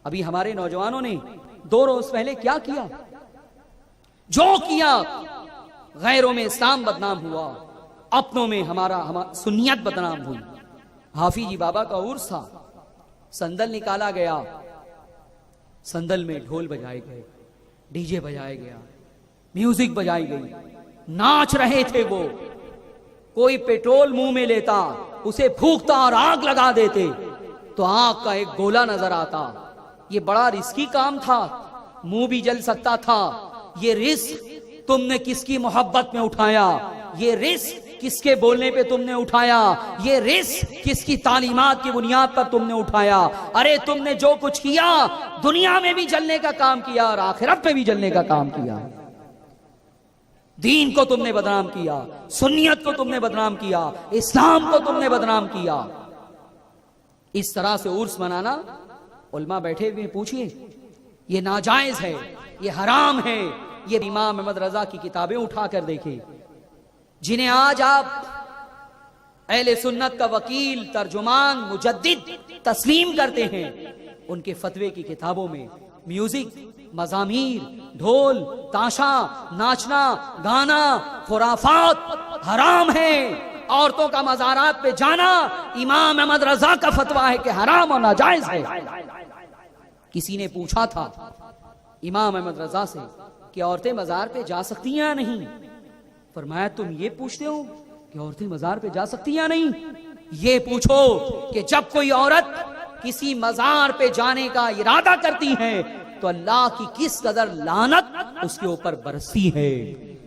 ابھی ہمارے نوجوانوں نے 2 روز پہلے کیا کیا؟ جو کیا، غیروں میں اسلام بدنام ہوا، اپنوں میں ہمارا سنیت بدنام ہوئی۔ حافظ جی بابا کا عرس تھا، سندل نکالا گیا، سندل میں ڈھول بجائے گئے، ڈی جے بجایا گیا، میوزک بجائی گئی، ناچ رہے تھے وہ۔ کوئی پیٹرول منہ میں لیتا، اسے پھونکتا اور آگ لگا دیتے تو آگ کا ایک گولا نظر آتا۔ یہ بڑا رسکی کام تھا، منہ بھی جل سکتا تھا۔ یہ رسک تم نے کس کی محبت میں اٹھایا؟ یہ رسک کس کے بولنے پہ تم نے اٹھایا؟ یہ رسک کس کی تعلیمات کی بنیاد پر تم نے اٹھایا؟ ارے تم نے جو کچھ کیا، دنیا میں بھی جلنے کا کام کیا اور آخرت پہ بھی جلنے کا کام کیا۔ دین کو تم نے بدنام کیا، سنیت کو تم نے بدنام کیا، اسلام کو تم نے بدنام کیا۔ اس طرح سے عرس منانا، علماء بیٹھے ہوئے پوچھئے، یہ ناجائز ہے، یہ حرام ہے۔ یہ امام احمد رضا کی کتابیں اٹھا کر دیکھیں، جنہیں آج آپ اہل سنت کا وکیل، ترجمان، مجدد تسلیم کرتے ہیں، ان کے فتوے کی کتابوں میں میوزک، مزامیر، ڈھول، تاشا، ناچنا، گانا، خرافات حرام ہے۔ عورتوں کا مزارات پہ جانا امام احمد رضا کا فتویٰ ہے کہ حرام اور ناجائز ہے۔ کسی نے پوچھا تھا امام احمد رضا سے کہ عورتیں مزار پہ جا سکتی ہیں یا نہیں؟ فرمایا تم یہ پوچھتے ہو کہ عورتیں مزار پہ جا سکتی ہیں یا نہیں؟ یہ پوچھو کہ جب کوئی عورت کسی مزار پہ جانے کا ارادہ کرتی ہے تو اللہ کی کس قدر لعنت اس کے اوپر برستی ہے،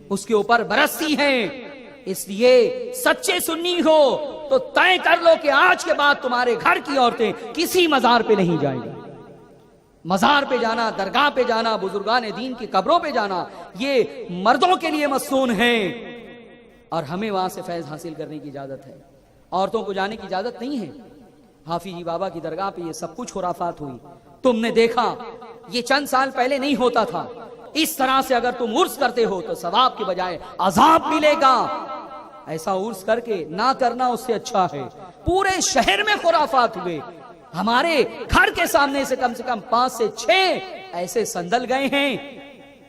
اس کے اوپر برستی ہے۔ اس لیے سچے سنی ہو تو طے کر لو کہ آج کے بعد تمہارے گھر کی عورتیں کسی مزار پہ نہیں جائیں گی۔ مزار پہ جانا، درگاہ پہ جانا، بزرگان دین کی قبروں پہ جانا، یہ مردوں کے لیے مصون ہے اور ہمیں وہاں سے فیض حاصل کرنے کی اجازت ہے، عورتوں کو جانے کی اجازت نہیں ہے۔ حافظ جی بابا کی درگاہ پہ یہ سب کچھ خرافات ہوئی، تم نے دیکھا، یہ چند سال پہلے نہیں ہوتا تھا۔ اس طرح سے اگر تم عرس کرتے ہو تو ثواب کے بجائے عذاب ملے گا۔ ایسا عرس کر کے نہ کرنا اس سے اچھا ہے۔ پورے شہر میں خرافات ہوئے، ہمارے گھر کے سامنے سے کم 5 سے 6 ایسے سندل گئے ہیں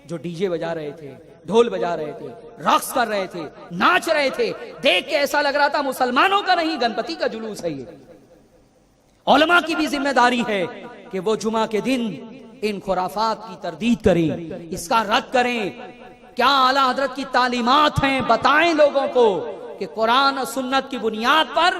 جو ڈی جے بجا رہے تھے، ڈھول بجا رہے تھے، رقص کر رہے تھے، ناچ رہے تھے۔ دیکھ کے ایسا لگ رہا تھا مسلمانوں کا نہیں، گنپتی کا جلوس ہے یہ۔ علماء کی بھی ذمہ داری ہے کہ وہ جمعہ کے دن ان خرافات کی تردید کریں، اس کا رد کریں۔ کیا اعلیٰ حضرت کی تعلیمات ہیں، بتائیں لوگوں کو کہ قرآن اور سنت کی بنیاد پر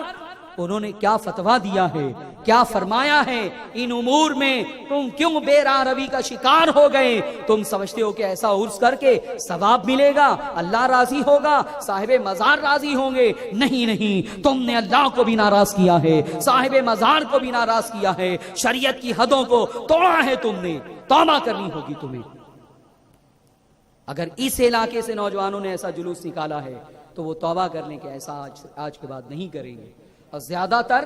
انہوں نے کیا فتویٰ دیا ہے، کیا فرمایا ہے۔ ان امور میں تم کیوں بے راہ روی کا شکار ہو گئے؟ تم سمجھتے ہو کہ ایسا عرس کر کے ثواب ملے گا، اللہ راضی ہوگا، صاحب مزار راضی ہوں گے؟ نہیں نہیں، تم نے اللہ کو بھی ناراض کیا ہے، صاحب مزار کو بھی ناراض کیا ہے، شریعت کی حدوں کو توڑا ہے تم نے۔ توبہ کرنی ہوگی تمہیں۔ اگر اس علاقے سے نوجوانوں نے ایسا جلوس نکالا ہے تو وہ توبہ کرنے کے ایسا آج کے بعد نہیں کریں گے۔ اور زیادہ تر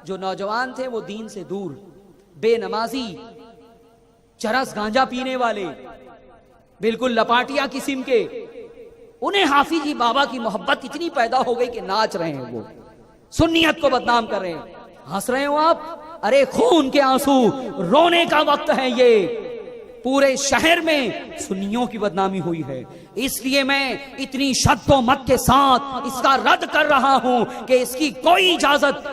جو نوجوان تھے وہ دین سے دور، بے نمازی، چرس گانجا پینے والے، بالکل لپاٹیا قسم کے، انہیں حافظ جی بابا کی محبت اتنی پیدا ہو گئی کہ ناچ رہے ہیں، وہ سنیت کو بدنام کر رہے ہیں۔ ہنس رہے ہو آپ؟ ارے خون کے آنسو، رونے کا وقت ہے یہ۔ پورے شہر میں سنیوں کی بدنامی ہوئی ہے، اس لیے میں اتنی شد و مت کے ساتھ اس کا رد کر رہا ہوں کہ اس کی کوئی اجازت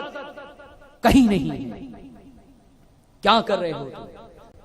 کہیں نہیں۔ کیا کر رہے ہو تم؟